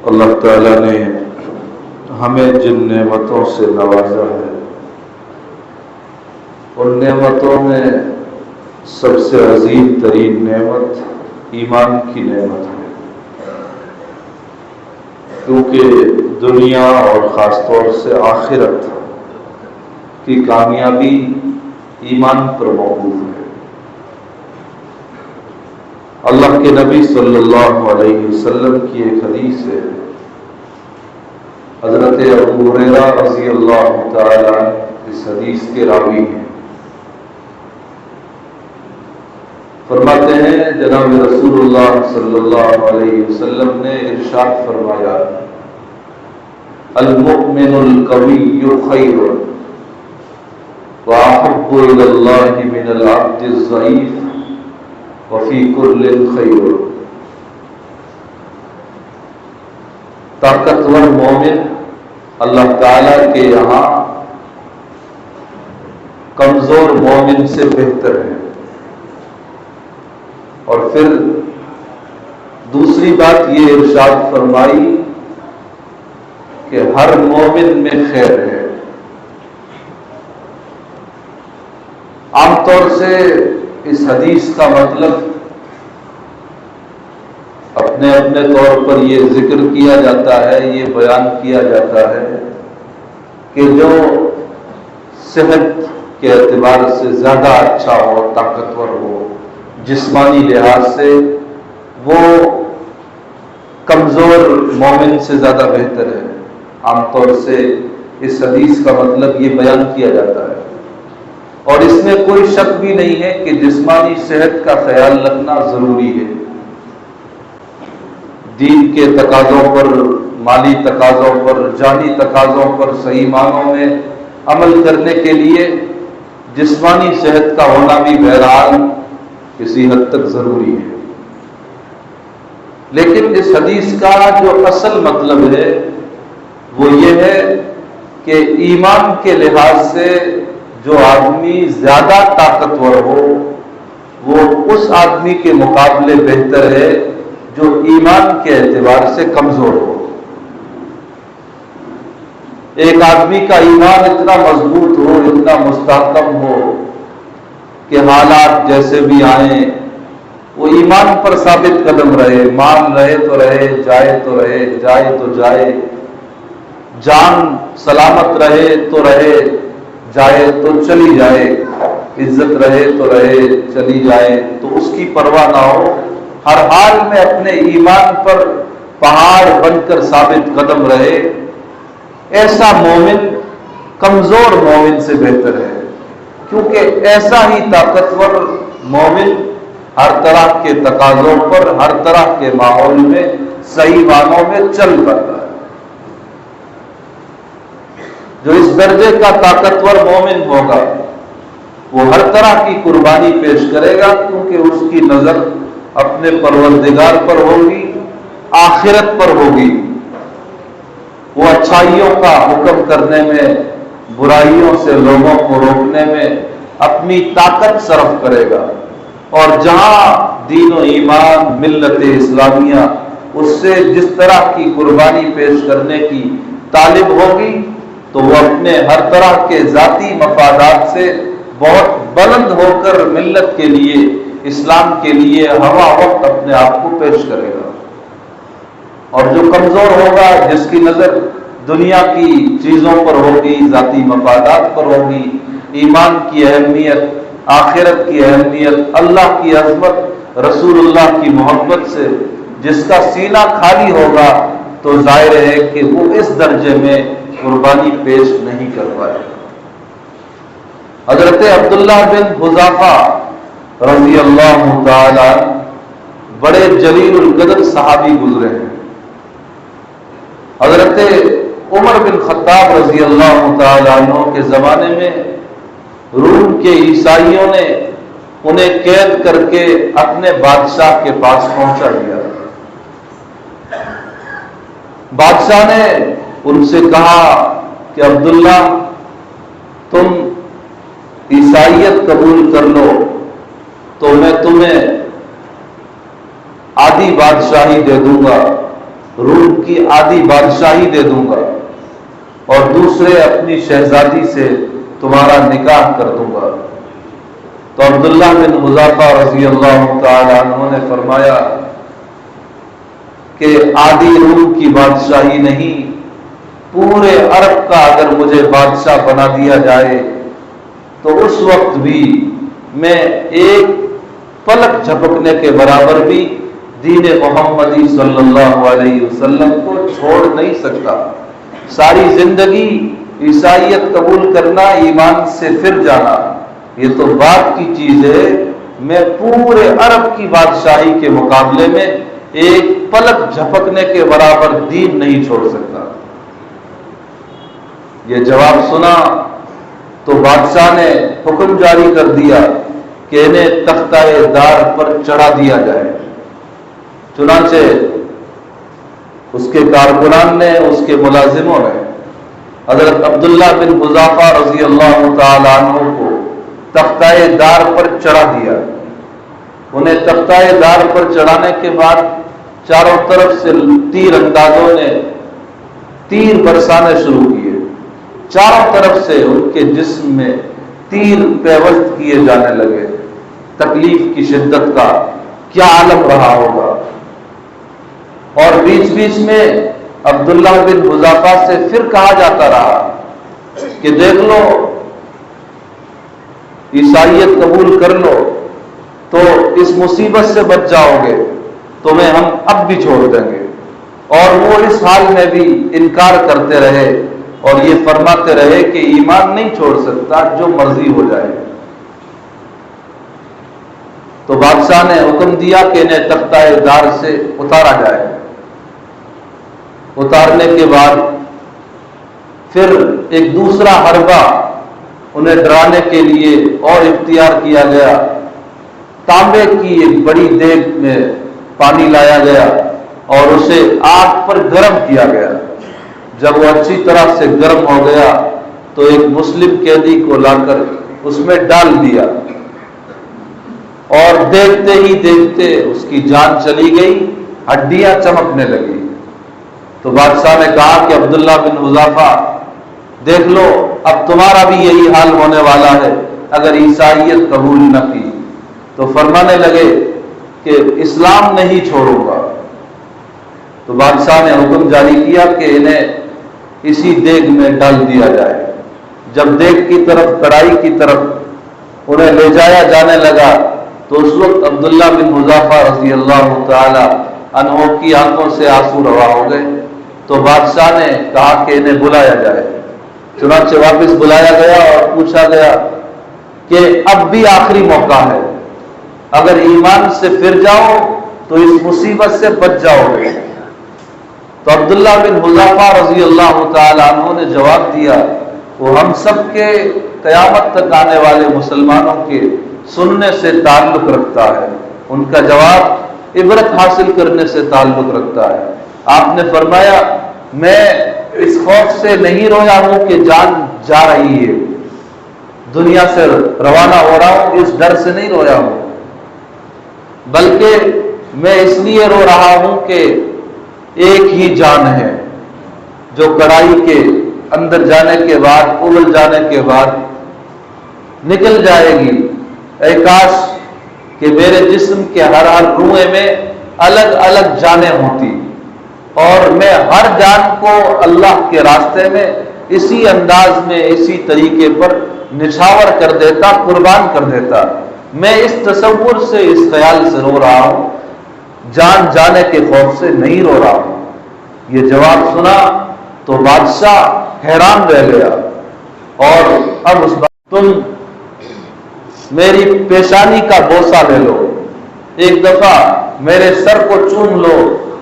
اللہ تعالیٰ نے ہمیں جن نعمتوں سے نوازا ہے ان نعمتوں میں سب سے عظیم ترین نعمت ایمان کی نعمت ہے، کیونکہ دنیا اور خاص طور سے آخرت کی کامیابی ایمان پر موقوف ہے۔ اللہ کے نبی صلی اللہ علیہ وسلم کی ایک حدیث ہے، حضرت ابو ہریرہ رضی اللہ تعالی اس حدیث کے راوی ہیں۔ فرماتے ہیں جناب رسول اللہ صلی اللہ علیہ وسلم نے ارشاد فرمایا، المؤمن القوی خیر واحب الی اللہ من العبد الضعیف وفی کل خیر۔ طاقتور مومن اللہ تعالیٰ کے یہاں کمزور مومن سے بہتر ہے۔ اور پھر دوسری بات یہ ارشاد فرمائی کہ ہر مومن میں خیر ہے۔ عام طور سے اس حدیث کا مطلب اپنے اپنے طور پر یہ ذکر کیا جاتا ہے، یہ بیان کیا جاتا ہے کہ جو صحت کے اعتبار سے زیادہ اچھا ہو، طاقتور ہو، جسمانی لحاظ سے وہ کمزور مومن سے زیادہ بہتر ہے۔ عام طور سے اس حدیث کا مطلب یہ بیان کیا جاتا ہے، اور اس میں کوئی شک بھی نہیں ہے کہ جسمانی صحت کا خیال رکھنا ضروری ہے۔ دین کے تقاضوں پر، مالی تقاضوں پر، جانی تقاضوں پر صحیح معنوں میں عمل کرنے کے لیے جسمانی صحت کا ہونا بھی بہرحال کسی حد تک ضروری ہے۔ لیکن اس حدیث کا جو اصل مطلب ہے وہ یہ ہے کہ ایمان کے لحاظ سے جو آدمی زیادہ طاقتور ہو وہ اس آدمی کے مقابلے بہتر ہے جو ایمان کے اعتبار سے کمزور ہو۔ ایک آدمی کا ایمان اتنا مضبوط ہو، اتنا مستحکم ہو کہ حالات جیسے بھی آئیں وہ ایمان پر ثابت قدم رہے، مان رہے تو رہے، جائے تو رہے، جائے تو جائے، جان سلامت رہے تو رہے، جائے تو چلی جائے، عزت رہے تو رہے، چلی جائے، تو اس کی پرواہ نہ ہو، ہر حال میں اپنے ایمان پر پہاڑ بن کر ثابت قدم رہے، ایسا مومن کمزور مومن سے بہتر ہے، کیونکہ ایسا ہی طاقتور مومن ہر طرح کے تقاضوں پر، ہر طرح کے ماحول میں صحیح معنوں میں چل پاتا ہے۔ جو اس درجے کا طاقتور مومن ہوگا وہ ہر طرح کی قربانی پیش کرے گا، کیونکہ اس کی نظر اپنے پروردگار پر ہوگی، آخرت پر ہوگی۔ وہ اچھائیوں کا حکم کرنے میں، برائیوں سے لوگوں کو روکنے میں اپنی طاقت صرف کرے گا، اور جہاں دین و ایمان، ملت اسلامیہ اس سے جس طرح کی قربانی پیش کرنے کی طالب ہوگی تو وہ اپنے ہر طرح کے ذاتی مفادات سے بہت بلند ہو کر ملت کے لیے، اسلام کے لیے ہوا وقت اپنے آپ کو پیش کرے گا۔ اور جو کمزور ہوگا، جس کی نظر دنیا کی چیزوں پر ہوگی، ذاتی مفادات پر ہوگی، ایمان کی اہمیت، آخرت کی اہمیت، اللہ کی عظمت، رسول اللہ کی محبت سے جس کا سینہ خالی ہوگا تو ظاہر ہے کہ وہ اس درجے میں قربانی پیش نہیں کر پائے۔ حضرت عبداللہ بن حذافہ رضی اللہ تعالی بڑے جلیل القدر صحابی گزرے ہیں۔ حضرت عمر بن خطاب رضی اللہ تعالی عنہ کے زمانے میں روم کے عیسائیوں نے انہیں قید کر کے اپنے بادشاہ کے پاس پہنچا دیا۔ بادشاہ نے ان سے کہا کہ عبداللہ تم عیسائیت قبول کر لو تو میں تمہیں آدھی بادشاہی دے دوں گا، روم کی آدھی بادشاہی دے دوں گا اور دوسرے اپنی شہزادی سے تمہارا نکاح کر دوں گا۔ تو عبداللہ بن حذافہ رضی اللہ تعالی عنہ نے فرمایا کہ آدھی روم کی بادشاہی نہیں، پورے عرب کا اگر مجھے بادشاہ بنا دیا جائے تو اس وقت بھی میں ایک پلک جھپکنے کے برابر بھی دین محمدی صلی اللہ علیہ وسلم کو چھوڑ نہیں سکتا۔ ساری زندگی عیسائیت قبول کرنا، ایمان سے پھر جانا، یہ تو بات کی چیز ہے، میں پورے عرب کی بادشاہی کے مقابلے میں ایک پلک جھپکنے کے برابر دین نہیں چھوڑ سکتا۔ یہ جواب سنا تو بادشاہ نے حکم جاری کر دیا کہ انہیں تختہ دار پر چڑھا دیا جائے۔ چنانچہ اس کے کارکنان نے، اس کے ملازموں نے حضرت عبداللہ بن حذافہ رضی اللہ تعالی عنہ کو تختہ دار پر چڑھا دیا۔ انہیں تختہ دار پر چڑھانے کے بعد چاروں طرف سے تیر اندازوں نے تیر برسانے شروع کیے، چاروں طرف سے ان کے جسم میں تیر پیوست کیے جانے لگے۔ تکلیف کی شدت کا کیا عالم رہا ہوگا۔ اور بیچ بیچ میں عبداللہ بن حذافہ سے پھر کہا جاتا رہا کہ دیکھ لو، عیسائیت قبول کر لو تو اس مصیبت سے بچ جاؤ گے، تمہیں ہم اب بھی چھوڑ دیں گے۔ اور وہ اس حال میں بھی انکار کرتے رہے اور یہ فرماتے رہے کہ ایمان نہیں چھوڑ سکتا، جو مرضی ہو جائے۔ تو بادشاہ نے حکم دیا کہ انہیں تختہ دار سے اتارا جائے۔ اتارنے کے بعد پھر ایک دوسرا حربہ انہیں ڈرانے کے لیے اور اختیار کیا گیا۔ تانبے کی ایک بڑی دیگ میں پانی لایا گیا اور اسے آگ پر گرم کیا گیا۔ جب وہ اچھی طرح سے گرم ہو گیا تو ایک مسلم قیدی کو لا کر اس میں ڈال دیا، اور دیکھتے ہی دیکھتے اس کی جان چلی گئی، ہڈیاں چمکنے لگی۔ تو بادشاہ نے کہا کہ عبداللہ بن حذافہ دیکھ لو، اب تمہارا بھی یہی حال ہونے والا ہے اگر عیسائیت قبول نہ کی۔ تو فرمانے لگے کہ اسلام نہیں چھوڑوں گا۔ تو بادشاہ نے حکم جاری کیا کہ انہیں اسی دیگ میں ڈال دیا جائے۔ جب دیگ کی طرف، کڑائی کی طرف انہیں لے جایا جانے لگا تو اس وقت عبداللہ بن حذافہ رضی اللہ تعالی عنہ کی آنکھوں سے آنسو روا ہو گئے۔ تو بادشاہ نے کہا کہ انہیں بلایا جائے۔ چنانچہ واپس بلایا گیا اور پوچھا گیا کہ اب بھی آخری موقع ہے، اگر ایمان سے پھر جاؤ تو اس مصیبت سے بچ جاؤ گے۔ تو عبداللہ بن حذافہ رضی اللہ تعالی عنہ نے جواب دیا، وہ ہم سب کے قیامت تک آنے والے مسلمانوں کے سننے سے تعلق رکھتا ہے، ان کا جواب عبرت حاصل کرنے سے تعلق رکھتا ہے۔ آپ نے فرمایا، میں اس خوف سے نہیں رویا ہوں کہ جان جا رہی ہے، دنیا سے روانہ ہو رہا ہوں، اس ڈر سے نہیں رویا ہوں، بلکہ میں اس لیے رو رہا ہوں کہ ایک ہی جان ہے جو کڑائی کے اندر جانے کے بعد، ابل جانے کے بعد نکل جائے گی۔ اے کاش کہ میرے جسم کے ہر روئے میں الگ الگ جانیں ہوتی اور میں ہر جان کو اللہ کے راستے میں اسی انداز میں، اسی طریقے پر نچھاور کر دیتا، قربان کر دیتا۔ میں اس تصور سے، اس خیال سے رو رہا ہوں، جان جانے کے خوف سے نہیں رو رہا ہوں۔ یہ جواب سنا تو بادشاہ حیران رہ گیا، اور اب اس بات، تم میری پیشانی کا بوسہ لے لو، ایک دفعہ میرے سر کو چوم لو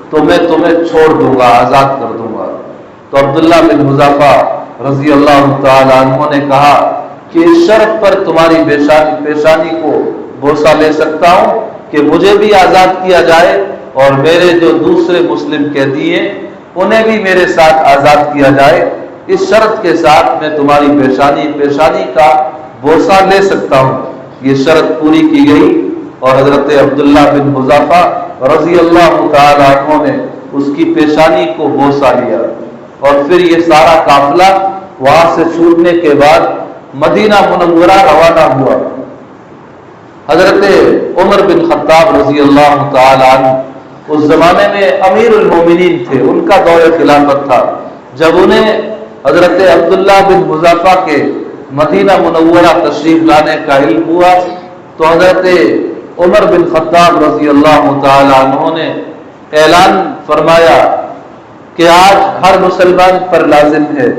تو میں تمہیں چھوڑ دوں گا، آزاد کر دوں گا۔ تو عبداللہ بن حذافہ رضی اللہ تعالی عنہ نے کہا کہ اس شرط پر تمہاری پیشانی کو بوسہ لے سکتا ہوں کہ مجھے بھی آزاد کیا جائے اور میرے جو دوسرے مسلم قیدی ہیں انہیں بھی میرے ساتھ آزاد کیا جائے۔ اس شرط کے ساتھ میں تمہاری پیشانی کا بوسہ لے سکتا ہوں۔ یہ شرط پوری کی گئی اور حضرت عبداللہ بن حذافہ رضی اللہ تعالی عنہ نے اس کی پیشانی کو بوسہ لیا، اور پھر یہ سارا قافلہ وہاں سے چھوٹنے کے بعد مدینہ منورہ روانہ ہوا۔ حضرت عمر بن خطاب رضی اللہ تعالی عنہ اس زمانے میں امیر المومنین تھے، ان کا دور خلافت تھا۔ جب انہیں حضرت عبداللہ بن حذیفہ کے مدینہ منورہ تشریف لانے کا علم ہوا تو حضرت عمر بن خطاب رضی اللہ تعالی عنہ نے اعلان فرمایا کہ آج ہر مسلمان پر لازم ہے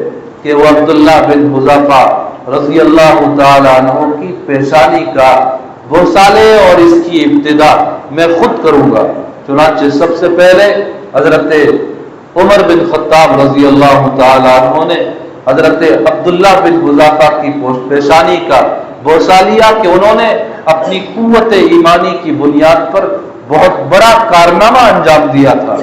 کہ وہ عبداللہ بن حذیفہ رضی اللہ تعالی عنہ کی پیشانی کا بوسہ لے، اور اس کی ابتدا میں خود کروں گا۔ چنانچہ سب سے پہلے حضرت عمر بن خطاب رضی اللہ تعالی عنہ نے حضرت عبداللہ بن حذیفہ کی پیشانی کا بوسہ لیا کہ انہوں نے اپنی قوت ایمانی کی بنیاد پر بہت بڑا کارنامہ انجام دیا تھا۔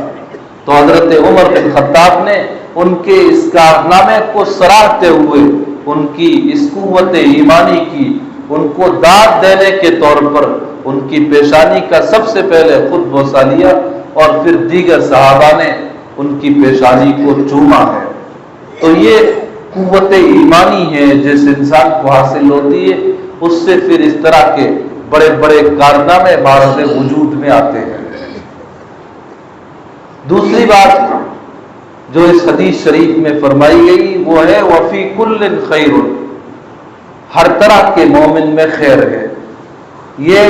تو حضرت عمر بن خطاب نے ان کے اس کارنامے کو سراہتے ہوئے ان کی اس قوت ایمانی کی ان کو داد دینے کے طور پر ان کی پیشانی کا سب سے پہلے خود بوسہ لیا، اور پھر دیگر صحابہ نے ان کی پیشانی کو چوما ہے۔ تو یہ قوت ایمانی ہے جس انسان کو حاصل ہوتی ہے، اس سے پھر اس طرح کے بڑے بڑے کارنامے بارز وجود میں آتے ہیں۔ دوسری بات جو اس حدیث شریف میں فرمائی گئی وہ ہے وفی کل خیر، ہر طرح کے مومن میں خیر ہے۔ یہ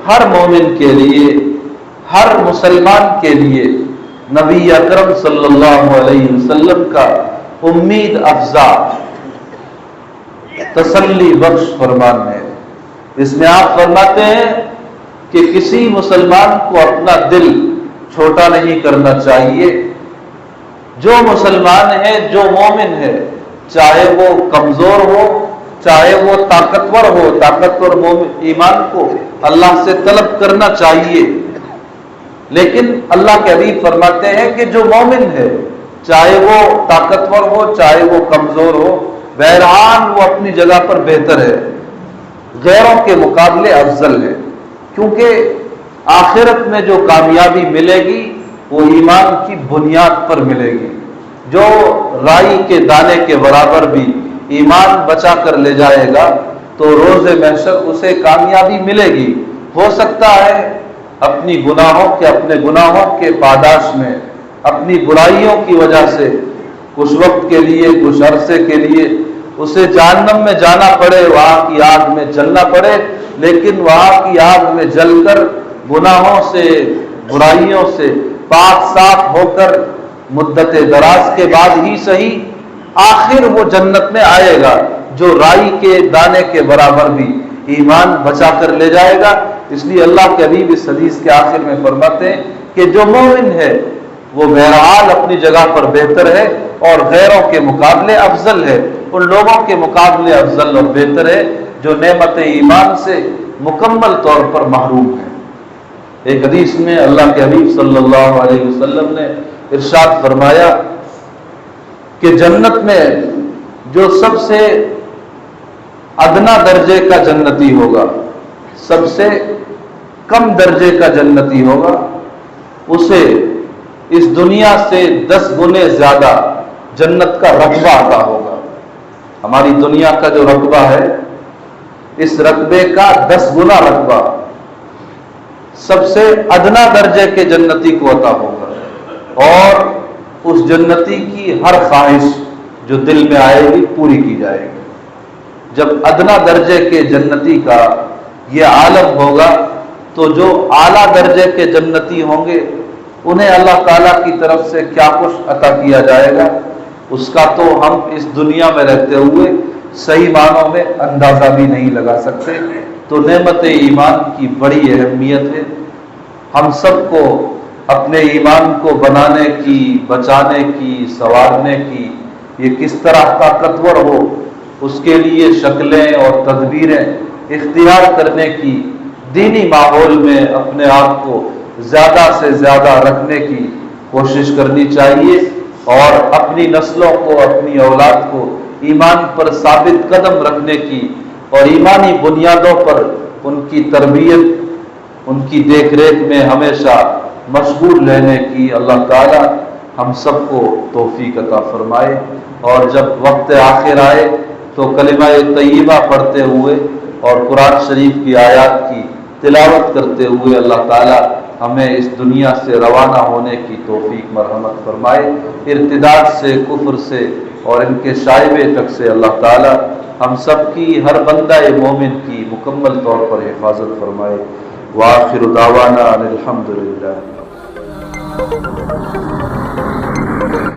ہر مومن کے لیے، ہر مسلمان کے لیے نبی اکرم صلی اللہ علیہ وسلم کا امید افزا تسلی بخش فرمان ہے۔ اس میں آپ فرماتے ہیں کہ کسی مسلمان کو اپنا دل چھوٹا نہیں کرنا چاہیے۔ جو مسلمان ہے، جو مومن ہے، چاہے وہ کمزور ہو چاہے وہ طاقتور ہو، طاقتور ایمان کو اللہ سے طلب کرنا چاہیے، لیکن اللہ کے حبیب فرماتے ہیں کہ جو مومن ہے، چاہے وہ طاقتور ہو چاہے وہ کمزور ہو، بہرحال وہ اپنی جگہ پر بہتر ہے، غیروں کے مقابلے افضل ہے، کیونکہ آخرت میں جو کامیابی ملے گی وہ ایمان کی بنیاد پر ملے گی۔ جو رائی کے دانے کے برابر بھی ایمان بچا کر لے جائے گا تو روز محشر اسے کامیابی ملے گی۔ ہو سکتا ہے اپنے گناہوں کے پاداش میں، اپنی برائیوں کی وجہ سے کچھ وقت کے لیے، کچھ عرصے کے لیے اسے جہنم میں جانا پڑے، وہاں کی آگ میں جلنا پڑے، لیکن وہاں کی آگ میں جل کر گناہوں سے، برائیوں سے پاک صاف ہو کر مدت دراز کے بعد ہی صحیح آخر وہ جنت میں آئے گا، جو رائی کے دانے کے برابر بھی ایمان بچا کر لے جائے گا۔ اس لیے اللہ کے حبیب اس حدیث کے آخر میں فرماتے ہیں کہ جو مومن ہے وہ بہرحال اپنی جگہ پر بہتر ہے اور غیروں کے مقابلے افضل ہے، ان لوگوں کے مقابلے افضل اور بہتر ہے جو نعمت ایمان سے مکمل طور پر محروم ہے۔ ایک حدیث میں اللہ کے حبیب صلی اللہ علیہ وسلم نے ارشاد فرمایا کہ جنت میں جو سب سے ادنا درجے کا جنتی ہوگا، سب سے کم درجے کا جنتی ہوگا، اسے اس دنیا سے 10 گنے زیادہ جنت کا رقبہ عطا ہوگا۔ ہماری دنیا کا جو رقبہ ہے، اس رقبے کا 10 گنا رقبہ سب سے ادنا درجے کے جنتی کو عطا ہوگا، اور اس جنتی کی ہر خواہش جو دل میں آئے گی پوری کی جائے گی۔ جب ادنا درجے کے جنتی کا یہ عالم ہوگا تو جو اعلیٰ درجے کے جنتی ہوں گے انہیں اللہ تعالیٰ کی طرف سے کیا کچھ عطا کیا جائے گا، اس کا تو ہم اس دنیا میں رہتے ہوئے صحیح معنوں میں اندازہ بھی نہیں لگا سکتے۔ تو نعمت ایمان کی بڑی اہمیت ہے۔ ہم سب کو اپنے ایمان کو بنانے کی، بچانے کی، سنوارنے کی، یہ کس طرح طاقتور ہو، اس کے لیے شکلیں اور تدبیریں اختیار کرنے کی، دینی ماحول میں اپنے آپ کو زیادہ سے زیادہ رکھنے کی کوشش کرنی چاہیے، اور اپنی نسلوں کو، اپنی اولاد کو ایمان پر ثابت قدم رکھنے کی اور ایمانی بنیادوں پر ان کی تربیت، ان کی دیکھ ریکھ میں ہمیشہ مشغول رہنے کی اللہ تعالی ہم سب کو توفیق عطا فرمائے، اور جب وقت آخر آئے تو کلمہ طیبہ پڑھتے ہوئے اور قرآن شریف کی آیات کی تلاوت کرتے ہوئے اللہ تعالی ہمیں اس دنیا سے روانہ ہونے کی توفیق مرحمت فرمائے۔ ارتداد سے، کفر سے اور ان کے شائبے تک سے اللہ تعالی ہم سب کی، ہر بندہ مومن کی مکمل طور پر حفاظت فرمائے۔ وآخر دعوانا ان الحمد للہ۔